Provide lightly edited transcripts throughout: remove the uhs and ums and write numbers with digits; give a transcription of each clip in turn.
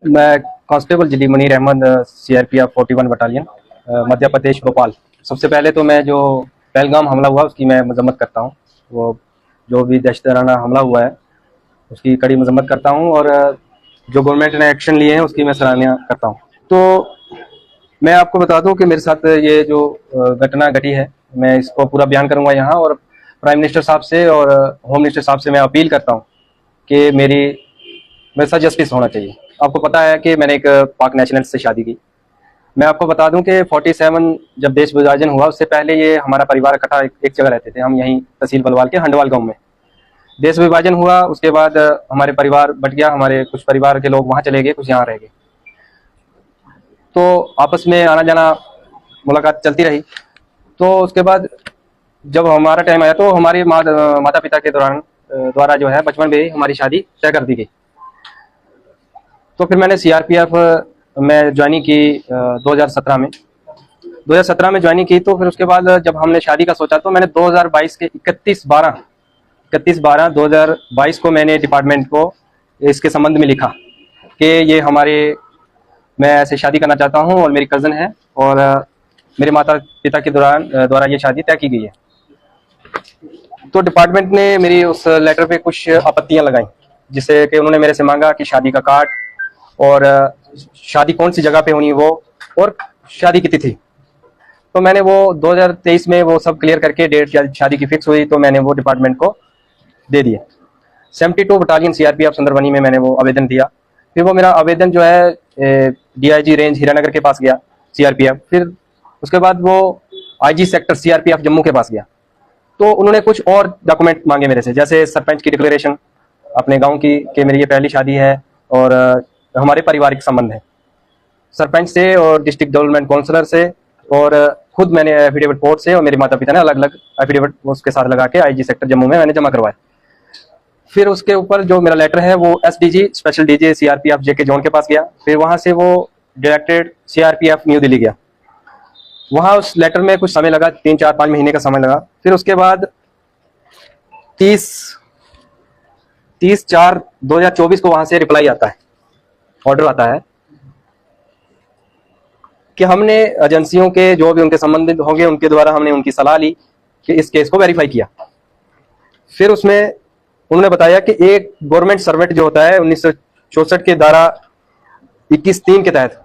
मैं कांस्टेबल जली Munir Ahmad, CRPF 41 battalion, Madhya Pradesh Bhopal. सबसे पहले तो मैं जो पहलगाम हमला हुआ उसकी मैं मजम्मत करता हूँ। वो जो भी दहशतराना हमला हुआ है उसकी कड़ी मजम्मत करता हूँ, और जो गवर्नमेंट ने एक्शन लिए हैं उसकी मैं सराहना करता हूँ। तो मैं आपको बता दूं कि मेरे साथ ये जो घटना घटी है, मैं इसको पूरा बयान करूंगा यहाँ, और प्राइम मिनिस्टर साहब से और होम मिनिस्टर साहब से मैं अपील करता हूँ कि मेरे साथ जस्टिस होना चाहिए। आपको पता है कि मैंने एक पाक नेशनल से शादी की। मैं आपको बता दूं कि 47 जब देश विभाजन हुआ उससे पहले ये हमारा परिवार इकट्ठा एक जगह रहते थे। हम यहीं तहसील बलवाल के हंडवाल गांव में। देश विभाजन हुआ उसके बाद हमारे परिवार बट गया, हमारे कुछ परिवार के लोग वहां चले गए, कुछ यहाँ रह गए। तो आपस में आना जाना मुलाकात चलती रही। तो उसके बाद जब हमारा टाइम आया तो हमारे माता पिता के द्वारा जो है बचपन में ही हमारी शादी तय कर दी गई। तो फिर मैंने सीआरपीएफ में ज्वाइनिंग की 2017 में। 2017 में ज्वाइनिंग की। तो फिर उसके बाद जब हमने शादी का सोचा तो मैंने 2022 के 31/12/2022 को मैंने डिपार्टमेंट को इसके संबंध में लिखा कि ये मैं ऐसे शादी करना चाहता हूँ और मेरी कज़न है, और मेरे माता पिता के द्वारा ये शादी तय की गई है। तो डिपार्टमेंट ने मेरी उस लेटर पे कुछ आपत्तियां लगाई, जिससे कि उन्होंने मेरे से मांगा कि शादी का कार्ड और शादी कौन सी जगह पे होनी वो, और शादी की तिथि। तो मैंने वो 2023 में वो सब क्लियर करके डेट शादी की फिक्स हुई, तो मैंने वो डिपार्टमेंट को दे दिया। 72 बटालियन सीआरपीएफ सुंदरबनी में मैंने वो आवेदन दिया। फिर वो मेरा आवेदन जो है डीआईजी रेंज हीरानगर के पास गया सीआरपीएफ। फिर उसके बाद वो आईजी सेक्टर सीआरपीएफ जम्मू के पास गया। तो उन्होंने कुछ और डॉक्यूमेंट मांगे मेरे से, जैसे सरपंच की डिक्लेरेशन अपने गांव की कि मेरी ये पहली शादी है और हमारे पारिवारिक संबंध है सरपंच से और डिस्ट्रिक्ट डेवलपमेंट काउंसलर से, और खुद मैंने एफिडेविट कोर्ट से और मेरे माता पिता ने अलग अलग एफिडेविट उसके साथ लगा के आईजी सेक्टर जम्मू में मैंने जमा करवाया। फिर उसके ऊपर जो मेरा लेटर है वो एसडीजी स्पेशल डीजी सीआरपीएफ जेके जोन के पास गया। फिर वहां से वो डायरेक्टेड सीआरपीएफ न्यू दिल्ली गया। वहां उस लेटर में कुछ समय लगा, 3-4-5 महीने का समय लगा। फिर उसके बाद 30/4/2024 को वहां से रिप्लाई आता है, ऑर्डर आता है कि हमने एजेंसियों के जो भी उनके संबंधित होंगे उनके द्वारा हमने उनकी सलाह ली कि इस केस को वेरीफाई किया। फिर उसमें उन्होंने बताया कि एक गवर्नमेंट सर्वेंट जो होता है 1964 के धारा 21(3) के तहत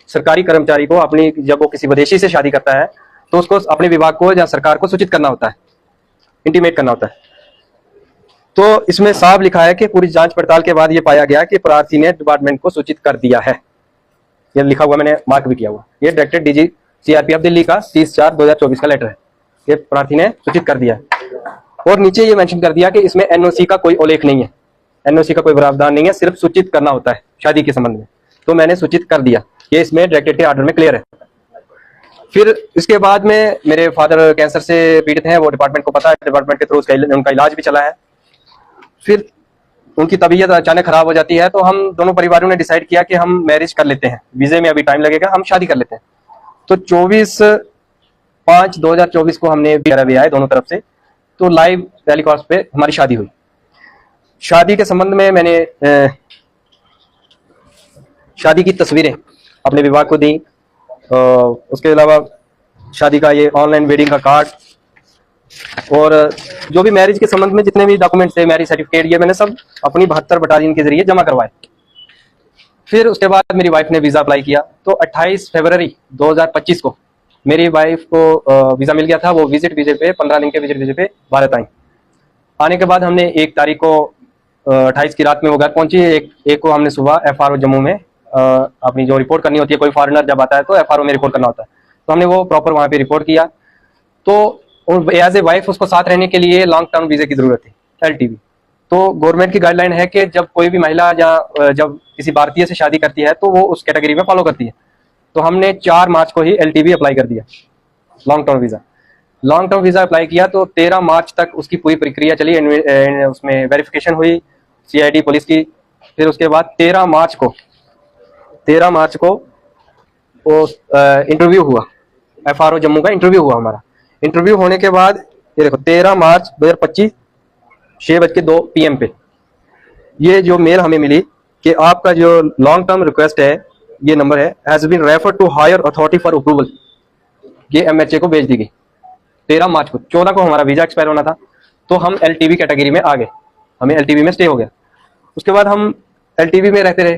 सरकारी कर्मचारी को अपनी जब वो किसी विदेशी से शादी करता है तो उसको अपने विभाग को या सरकार को सूचित करना होता है, इंटीमेट करना होता है। तो इसमें साफ लिखा है कि पूरी जांच पड़ताल के बाद ये पाया गया कि प्रार्थी ने डिपार्टमेंट को सूचित कर दिया है। ये लिखा हुआ, मैंने मार्क भी किया हुआ। ये डायरेक्टर डीजी सीआरपीएफ दिल्ली का 30/4/2024 का लेटर है। ये प्रार्थी ने सूचित कर दिया है। और नीचे ये मेंशन कर दिया कि इसमें एनओसी का कोई उल्लेख नहीं है, एनओसी का कोई प्रावधान नहीं है, सिर्फ सूचित करना होता है शादी के संबंध में। तो मैंने सूचित कर दिया, ये इसमें डायरेक्टरेट के ऑर्डर में क्लियर है। फिर इसके बाद में मेरे फादर कैंसर से पीड़ित हैं, वो डिपार्टमेंट को पता है, डिपार्टमेंट के थ्रू उनका इलाज भी चला है। फिर उनकी तबीयत अचानक खराब हो जाती है, तो हम दोनों परिवारों ने डिसाइड किया कि हम मैरिज कर लेते हैं, वीजे में अभी टाइम लगेगा, हम शादी कर लेते हैं। तो 24/5/2024 को हमने भी आए दोनों तरफ से, तो लाइव टेलीकास्ट पे हमारी शादी हुई। शादी के संबंध में मैंने शादी की तस्वीरें अपने विभाग को दी। उसके अलावा शादी का ये ऑनलाइन वेडिंग का कार्ड और जो भी मैरिज के संबंध में जितने भी डॉक्यूमेंट्स थे, मैरिज सर्टिफिकेट, ये मैंने सब अपनी 72 बटालियन के जरिए जमा करवाए। फिर उसके बाद मेरी वाइफ ने वीजा अप्लाई किया। तो 28 फरवरी 2025 को मेरी वाइफ को वीजा मिल गया था। वो विजिट वीजे पे 15 दिन के विजिट वीजे पे भारत आई। आने के बाद हमने 1 तारीख को 28 की रात में वो घर पहुंची। एक को हमने सुबह एफआरओ जम्मू में अपनी जो रिपोर्ट करनी होती है, कोई फॉरेनर जब आता है तो एफआरओ में रिपोर्ट करना होता है, तो हमने वो प्रॉपर वहां पे रिपोर्ट किया। तो एज ए वाइफ उसको साथ रहने के लिए लॉन्ग टर्म वीजे की जरूरत थी, एलटीवी। तो गवर्नमेंट की गाइडलाइन है कि जब कोई भी महिला जब किसी भारतीय से शादी करती है तो वो उस कैटेगरी में फॉलो करती है। तो हमने 4 मार्च को ही एलटीवी अप्लाई कर दिया, long term visa. Long term visa apply किया तो 13 मार्च तक उसकी पूरी प्रक्रिया चली, उसमें वेरिफिकेशन हुई सीआईडी पुलिस की। फिर उसके बाद 13 मार्च को वो इंटरव्यू हुआ, एफआरओ जम्मू का इंटरव्यू हुआ हमारा। इंटरव्यू होने के बाद ये देखो 13 मार्च 2025 6:02 PM पे ये जो मेल हमें मिली कि आपका जो लॉन्ग टर्म रिक्वेस्ट है, ये नंबर है, has been referred to higher authority for approval, ये एमएचए को भेज दी गई 13 मार्च को। 14 को हमारा वीजा एक्सपायर होना था, तो हम एलटीवी कैटेगरी में आ गए, हमें एलटीवी में स्टे हो गया। उसके बाद हम एलटीवी में रहते रहे,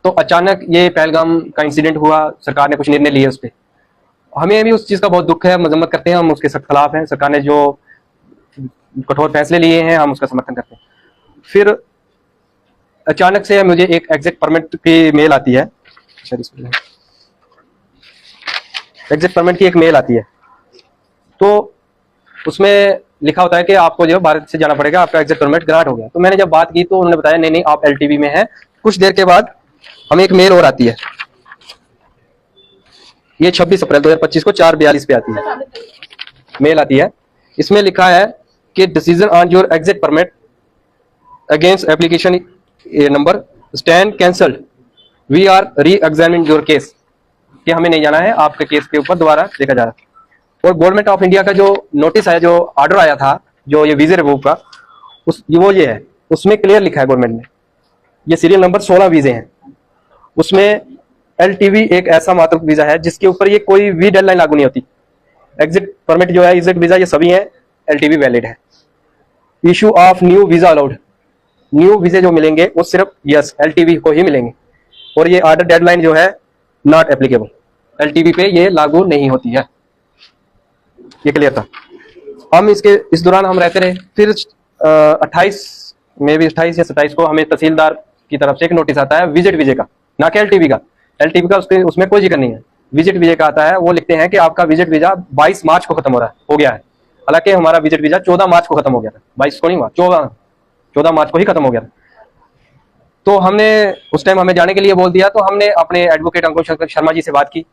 तो अचानक ये पहलगाम का इंसिडेंट हुआ, सरकार ने कुछ निर्णय लिए उस पर। हमें भी उस चीज़ का बहुत दुख है, मजम्मत करते हैं, हम उसके सख्त खिलाफ हैं। सरकार ने जो कठोर फैसले लिए हैं हम उसका समर्थन करते हैं। फिर अचानक से मुझे एक एग्जिट परमिट की मेल आती है, एग्जिट परमिट की एक मेल आती है, तो उसमें लिखा होता है कि आपको जो भारत से जाना पड़ेगा, आपका एग्जिट परमिट ग्रांट हो गया। तो मैंने जब बात की तो उन्होंने बताया नहीं नहीं आप एलटीवी में हैं। कुछ देर के बाद हमें एक मेल और आती है, ये 26 अप्रैल 2025 को 4:42 पे आती है, मेल आती है। इसमें लिखा है कि decision on your exit permit against application number stand cancelled, we are re examining your case, कि हमें नहीं जाना है, आपके केस के ऊपर दोबारा देखा जा रहा है। और गवर्नमेंट ऑफ इंडिया का जो नोटिस है, जो ऑर्डर आया था, जो ये वीजे रिवोक का, वो ये है, उसमें क्लियर लिखा है गवर्नमेंट ने, ये सीरियल नंबर 16 वीजे हैं, उसमें एलटीवी एक ऐसा मात्र वीजा है जिसके ऊपर ये कोई भी डेडलाइन लागू नहीं होती। एग्जिट परमिट जो है, एग्जिट वीजा, ये सभी हैं, एलटीवी वैलिड है। Issue of new visa allowed, new वीजे जो मिलेंगे वो सिर्फ यस एलटीवी को ही मिलेंगे, और ये ऑर्डर डेडलाइन जो है नॉट एप्लीकेबल, एलटीवी पे ये लागू नहीं होती है, ये क्लियर था। हम इस दौरान हम रहते रहे। फिर 28 में भी 28 या 27 को हमें तहसीलदार की तरफ से एक नोटिस आता है विजिट वीजे का, ना कि एलटीवी का। एलटीवी का उसमें कोई जिक्र नहीं है, विजिट वीजे का आता है। वो लिखते हैं कि आपका विजिट वीजा 22 मार्च को खत्म हो गया है। हालांकि हमारा विजिट वीजा 14 मार्च को खत्म हो गया था, 22 को नहीं हुआ, 14 मार्च को ही खत्म हो गया था। तो हमने उस टाइम हमें जाने के लिए बोल दिया, तो हमने अपने एडवोकेट अंकुश शर्मा जी से बात की,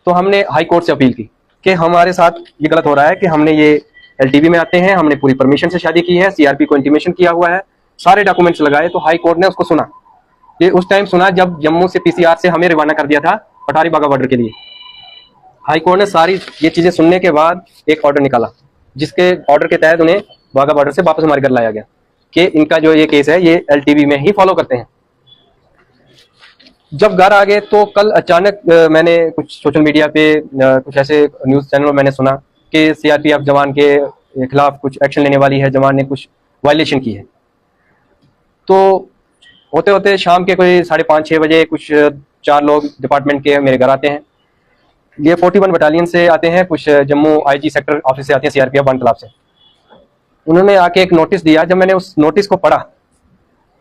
तो हमने हाई कोर्ट से अपील की कि हमारे साथ ये गलत हो रहा है कि हमने ये एलटीवी में आते हैं, हमने पूरी परमिशन से शादी की है, सीआरपी को इंटीमेशन किया हुआ है, सारे डॉक्यूमेंट्स लगाए। तो हाई कोर्ट ने उसको सुना, ये उस टाइम सुना जब जम्मू से पीसीआर से हमें रवाना कर दिया था पठारी बागा बॉर्डर के लिए। हाई कोर्ट ने सारी ये चीजें सुनने के बाद एक ऑर्डर निकाला, जिसके ऑर्डर के तहत उन्हें बागा बॉर्डर से वापस हमारे घर लाया गया कि इनका जो ये केस है ये एलटीवी में ही फॉलो करते हैं। जब घर आ गए तो कल अचानक मैंने कुछ सोशल मीडिया पे कुछ ऐसे न्यूज़ चैनल में मैंने सुना कि सीआरपीएफ जवान के खिलाफ कुछ एक्शन लेने वाली है, जवान ने कुछ वायलेशन की है। तो होते होते शाम के कोई 5:30-6 बजे कुछ 4 लोग डिपार्टमेंट के मेरे घर आते हैं। ये 41 बटालियन से आते हैं, कुछ जम्मू आईजी सेक्टर ऑफिस से आते हैं, सीआरपीएफ वन क्लाब से। उन्होंने आके एक नोटिस दिया। जब मैंने उस नोटिस को पढ़ा,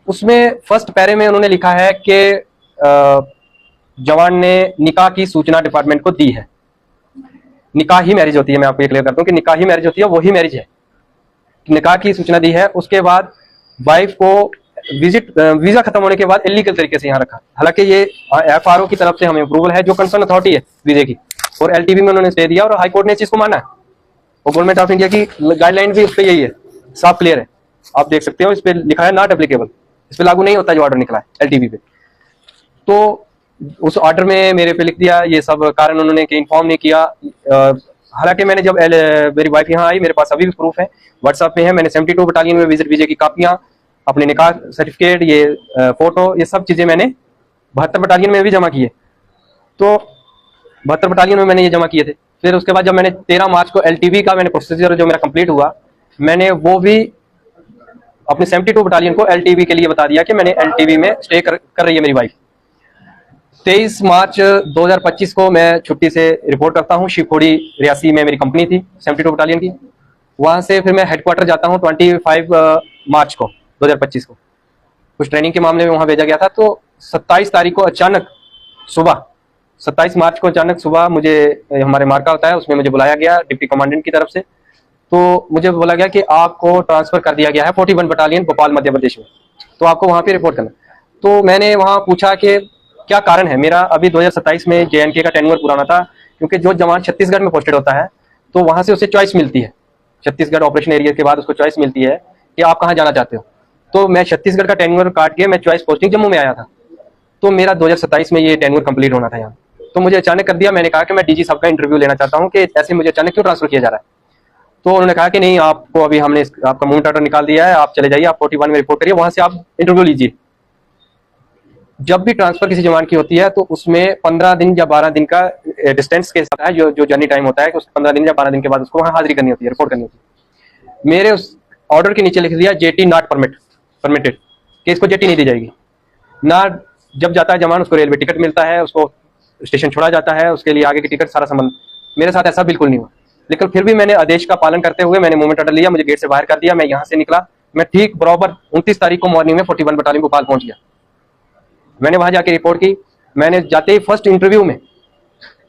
उसमें फर्स्ट पैरे में उन्होंने लिखा है कि जवान ने निकाह की सूचना डिपार्टमेंट को दी है। निकाह ही मैरिज होती है, मैं आपको ये क्लियर करता हूँ कि निकाह ही मैरिज होती है, वही मैरिज है। निकाह की सूचना दी है। उसके बाद वाइफ को वीजा खत्म होने के बाद इलीगल तरीके से यहाँ रखा। हालांकि ये एफआरओ की तरफ से हमें अप्रूवल है, जो कंसर्न अथॉरिटी है वीजे की, और एलटीवी में उन्होंने स्टे दिया और हाई कोर्ट ने इस चीज को माना है। और गवर्नमेंट ऑफ इंडिया की गाइडलाइन भी उस पर यही है, साफ क्लियर है, आप देख सकते हो, इस पे लिखा है नॉट एप्लीकेबल, इस पे लागू नहीं होता जो ऑर्डर निकला है एलटीवी पे। तो उस ऑर्डर में मेरे पे लिख दिया ये सब कारण उन्होंने कि इन्फॉर्म नहीं किया। हालांकि मैंने जब मेरी वाइफ यहाँ आई, मेरे पास अभी भी प्रूफ है, व्हाट्सएप में है, मैंने 72 बटालियन में विजिट वीजे की कापियां, अपने निकाह सर्टिफिकेट, ये फोटो, ये सब चीजें मैंने 72 बटालियन में भी जमा किए। तो 72 बटालियन में मैंने ये जमा किए थे। फिर उसके बाद जब मैंने 13 मार्च को एलटीवी का मैंने प्रोसीजर जो मेरा कंप्लीट हुआ, मैंने वो भी अपने 72 बटालियन को एलटीवी के लिए बता दिया कि मैंने एलटीवी में स्टे कर रही है मेरी वाइफ। 23 मार्च 2025 को मैं छुट्टी से रिपोर्ट करता हूँ। शिवखोड़ी रियासी में मेरी कंपनी थी 72 बटालियन की। वहां से फिर मैं हेडक्वार्टर जाता हूँ 25 मार्च को 2025 को, कुछ ट्रेनिंग के मामले में वहां भेजा गया था। तो 27 तारीख को अचानक सुबह, 27 मार्च को अचानक सुबह मुझे, हमारे मार्का होता है उसमें मुझे बुलाया गया डिप्टी कमांडेंट की तरफ से। तो मुझे बोला गया कि आपको ट्रांसफर कर दिया गया है 41 बटालियन भोपाल मध्य प्रदेश में, तो आपको वहां पे रिपोर्ट करना। तो मैंने वहां पूछा कि क्या कारण है। मेरा अभी 2027 में जेएनके का टेन्योर पुराना था, क्योंकि जो जवान छत्तीसगढ़ में पोस्टेड होता है तो वहां से उसे चॉइस मिलती है, छत्तीसगढ़ ऑपरेशन एरिया के बाद उसको चॉइस मिलती है कि आप कहाँ जाना चाहते हो। तो मैं छत्तीसगढ़ का टेन्योर काट के मैं चॉइस पोस्टिंग जम्मू में आया था। तो मेरा 2027 में ये टेन्योर कंप्लीट होना था यहाँ। तो मुझे अचानक कर दिया। मैंने कहा कि मैं डीजी साहब का इंटरव्यू लेना चाहता हूँ कि ऐसे मुझे अचानक क्यों ट्रांसफर किया जा रहा है। तो उन्होंने कहा कि नहीं, आपको अभी हमने आपका मूवमेंट ऑर्डर निकाल दिया है, आप चले जाइए, आप 41 में रिपोर्ट करिए, वहां से आप इंटरव्यू लीजिए। जब भी ट्रांसफर किसी जवान की होती है तो उसमें 15 दिन या 12 दिन का डिस्टेंस के साथ है, जो जर्नी टाइम होता है कि उस 15 दिन या 12 दिन के बाद उसको वहाँ हाजिरी करनी होती है, रिपोर्ट करनी होती है। मेरे उस ऑर्डर के नीचे लिख दिया जेटी नॉट परमिटेड, कि इसको जेटी नहीं दी जाएगी ना। जब जाता है जवान उसको रेलवे टिकट मिलता है, उसको स्टेशन छोड़ा जाता है, उसके लिए आगे की टिकट सारा संबंध। मेरे साथ ऐसा बिल्कुल नहीं हुआ, लेकिन फिर भी मैंने आदेश का पालन करते हुए मैंने मूवमेंट ऑर्डर लिया, मुझे गेट से बाहर कर दिया, मैं यहाँ से निकला। मैं ठीक बराबर 29 तारीख को मॉर्निंग में 41 बटालियन भोपाल पहुंच गया। मैंने वहां जाके रिपोर्ट की। मैंने जाते ही फर्स्ट इंटरव्यू में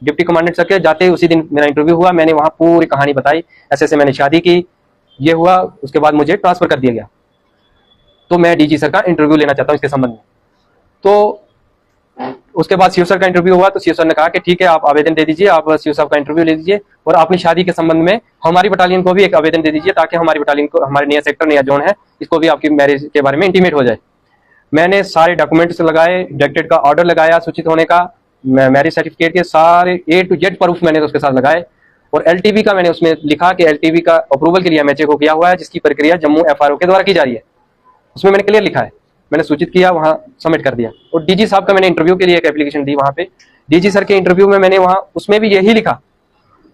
डिप्टी कमांडेंट सर के जाते ही उसी दिन मेरा इंटरव्यू हुआ। मैंने वहां पूरी कहानी बताई, ऐसे ऐसे मैंने शादी की, ये हुआ, उसके बाद मुझे ट्रांसफर कर दिया गया। तो मैं डीजी सर का इंटरव्यू लेना चाहता हूँ इसके संबंध में। तो उसके बाद सीओ सर का इंटरव्यू हुआ, तो सीओ सर ने कहा कि ठीक है, आप आवेदन दे दीजिए, आप सीओ साहब का इंटरव्यू ले लीजिए और अपनी शादी के संबंध में हमारी बटालियन को भी एक आवेदन दे दीजिए, ताकि हमारी बटालियन को, हमारे नया सेक्टर, नया जोन है, इसको भी आपकी मैरिज के बारे में इंटीमेट हो जाए। मैंने सारे डॉक्यूमेंट्स लगाए, डायरेक्टरेट का ऑर्डर लगाया सूचित होने का, मैरिज सर्टिफिकेट के सारे A to Z प्रूफ मैंने उसके साथ लगाए। और LTV का मैंने उसमें लिखा कि LTV का अप्रूवल के लिए MHA को किया हुआ है, जिसकी प्रक्रिया जम्मू FRO के द्वारा की जा रही है। उसमें मैंने क्लियर लिखा है, मैंने सूचित किया, वहां सबमिट कर दिया। और डीजी साहब का मैंने इंटरव्यू के लिए एक एप्लीकेशन दी वहां पे। डीजी सर के इंटरव्यू में मैंने वहां उसमें भी यही लिखा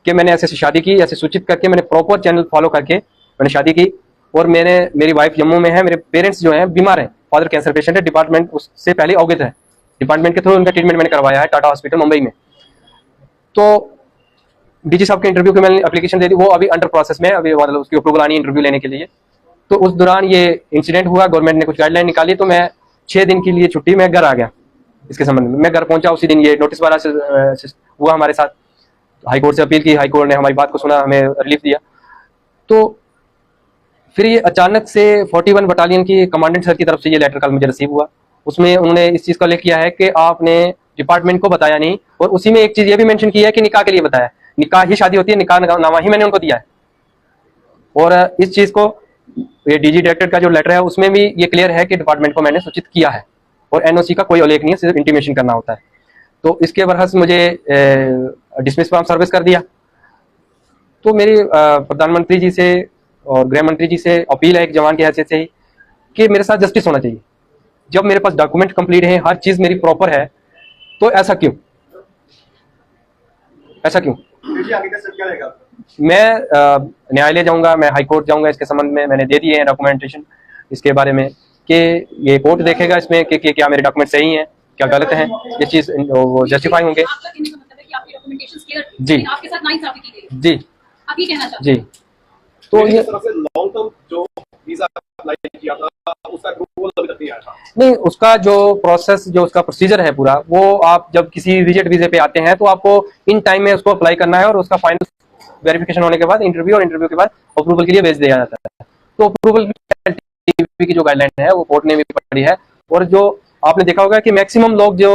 कि मैंने ऐसे शादी की, ऐसे सूचित करके मैंने प्रॉपर चैनल फॉलो करके मैंने शादी की। और मेरी वाइफ जम्मू में है, मेरे पेरेंट्स जो हैं बीमार हैं, फादर कैंसर पेशेंट है, डिपार्टमेंट उससे पहले अवगत है, डिपार्टमेंट के थ्रू उनका ट्रीटमेंट मैंने करवाया है टाटा हॉस्पिटल मुंबई में। तो डीजी साहब के इंटरव्यू की मैंने एप्लीकेशन दे दी, वो अभी अंडर प्रोसेस में, अभी मतलब उसकी अप्रूवल आनी है इंटरव्यू लेने के लिए। तो उस दौरान ये इंसिडेंट हुआ, गवर्नमेंट ने कुछ गाइडलाइन निकाली, तो मैं 6 दिन के लिए छुट्टी में घर आ गया। इसके संबंध में मैं घर पहुंचा उसी दिन ये नोटिस वाला हुआ हमारे साथ। हाईकोर्ट से अपील की, हाईकोर्ट ने हमारी बात को सुना, हमें रिलीफ दिया। तो फिर ये अचानक से 41 बटालियन की कमांडेंट सर की तरफ से ये लेटर कल मुझे रिसीव हुआ। उसमें उन्होंने इस चीज का उल्लेख किया है कि आपने डिपार्टमेंट को बताया नहीं, और उसी में एक चीज ये भी मेंशन की है कि निकाह के लिए बताया। निकाह ही शादी होती है, निकाह नामा ही मैंने उनको दिया है। और इस चीज को ये डीजी डायरेक्टर का जो लेटर है उसमें भी ये क्लियर है कि डिपार्टमेंट को मैंने सूचित किया है, और एनओसी का कोई उल्लेख नहीं है, सिर्फ इंटीमेशन करना होता है। तो इसके बरहस मुझे डिसमिस फ्रॉम सर्विस कर दिया। तो मेरी प्रधानमंत्री जी से और गृह मंत्री जी से अपील है एक जवान की हैसियत से ही कि मेरे साथ जस्टिस होना चाहिए। जब मेरे पास डॉक्यूमेंट कंप्लीट है, हर चीज मेरी प्रॉपर है, तो ऐसा क्यों? आगे का स्टेप क्या रहेगा? मैं न्यायालय जाऊंगा, मैं हाई कोर्ट जाऊंगा। इसके संबंध में मैंने दे दिए हैं डॉक्यूमेंटेशन इसके बारे में, कि ये कोर्ट देखेगा इसमें कि क्या मेरे डॉक्यूमेंट सही हैं, क्या गलत हैं, ये चीज वो जस्टिफाई होंगे। जी जी जी। तो ये लॉन्ग टर्म जो वीजा अप्लाई किया था उसका अप्रूवल अभी तक नहीं आया था। नहीं, उसका जो प्रोसेस, जो उसका प्रोसीजर है पूरा, वो आप जब किसी विजिट वीजे पे आते हैं तो आपको इन टाइम में उसको अप्लाई करना है, और उसका फाइनल वेरिफिकेशन होने के बाद इंटरव्यू, और इंटरव्यू के बाद अप्रूवल के लिए भेज दिया जाता है। तो अप्रूवल की जो गाइडलाइन है वो कोर्ट ने भी पढ़ी है। और जो आपने देखा होगा कि मैक्सिमम लोग जो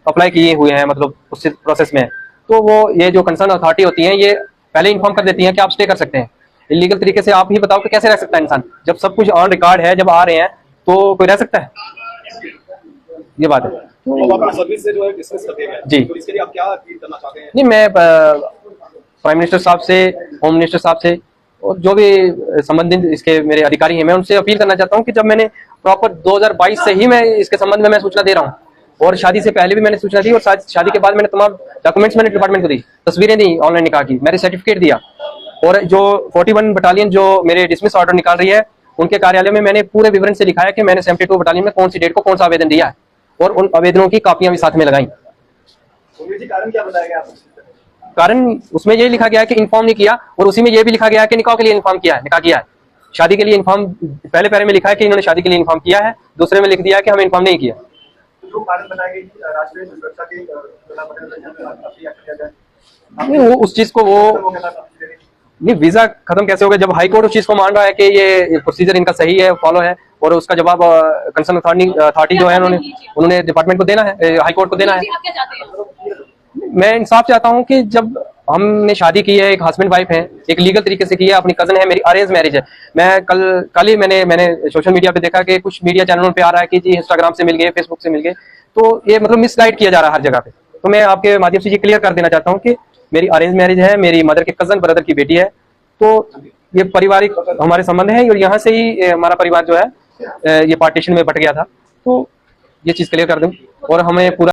अप्लाई किए हुए हैं मतलब उस प्रोसेस में, तो वो ये जो कंसर्न अथॉरिटी होती है ये पहले इन्फॉर्म कर देती है कि आप स्टे कर सकते हैं। इलीगल तरीके से आप ही बताओ कि कैसे रह सकता है इंसान, जब सब कुछ ऑन रिकॉर्ड है, जब आ रहे हैं तो कोई रह सकता है? ये बात है। तो सर्विस से जो है डिस्कस करते हैं जी, तो इसके लिए आप क्या अपील करना चाहते हैं? नहीं, मैं प्राइम मिनिस्टर साहब से, होम मिनिस्टर साहब से, और जो भी संबंधित इसके मेरे अधिकारी हैं, मैं उनसे अपील करना चाहता हूँ कि जब मैंने प्रॉपर 2022 से ही मैं इसके संबंध में मैं सूचना दे रहा हूँ, और शादी से पहले भी मैंने सूचना दी, और शादी के बाद मैंने तमाम डॉक्यूमेंट्स मैंने डिपार्टमेंट को दी, तस्वीरें दी, ऑनलाइन निकाह की, मैरिज सर्टिफिकेट दिया। और जो 41 बटालियन जो मेरे डिसमिस ऑर्डर निकाल रही है, उनके कार्यालय में मैंने पूरे विवरण से लिखा है कि मैंने 72 बटालियन में कौन सी डेट को कौन सा आवेदन दिया है, और उन आवेदनों की कॉपियां भी साथ में लगाई। कारण क्या बताया गया? कारण उसमें ये लिखा गया है कि इन्फॉर्म नहीं किया, और उसी में ये भी लिखा गया है कि निकाह के लिए इन्फॉर्म किया है, निकाह किया है। शादी के लिए इन्फॉर्म पहले पैरे में लिखा है कि इन्होंने शादी के लिए इन्फॉर्म किया है, दूसरे में लिख दिया है कि हमें इन्फॉर्म नहीं किया। जो कारण बनाए गए राष्ट्रीय सुरक्षा के नहीं, वो उस चीज को वो नहीं, वीजा खत्म कैसे होगा जब हाई कोर्ट उस चीज को मान रहा है कि ये प्रोसीजर इनका सही है, फॉलो है, और उसका जवाब कंसर्न अथॉरिटी जो है उन्होंने डिपार्टमेंट को देना है, हाई कोर्ट को देना है। मैं इंसाफ चाहता हूँ कि जब हमने शादी की है, एक हस्बैंड वाइफ है, एक लीगल तरीके से की है, अपनी कजन है, मेरी अरेंज मैरिज है। मैं कल ही मैंने सोशल मीडिया पे देखा कि कुछ मीडिया चैनलों पे आ रहा है कि जी इंस्टाग्राम से मिल गए, फेसबुक से मिल गए, तो ये मतलब मिसगाइड किया जा रहा है हर जगह पे। तो मैं आपके माध्यम से ये क्लियर कर देना चाहता हूँ कि मेरी अरेंज मैरिज है, मेरी मदर के कजन ब्रदर की बेटी है, तो ये पारिवारिक हमारे संबंध है, और यहाँ से ही हमारा परिवार जो है ये पार्टीशन में बट गया था। तो ये चीज़ क्लियर कर दूं और हमें पूरा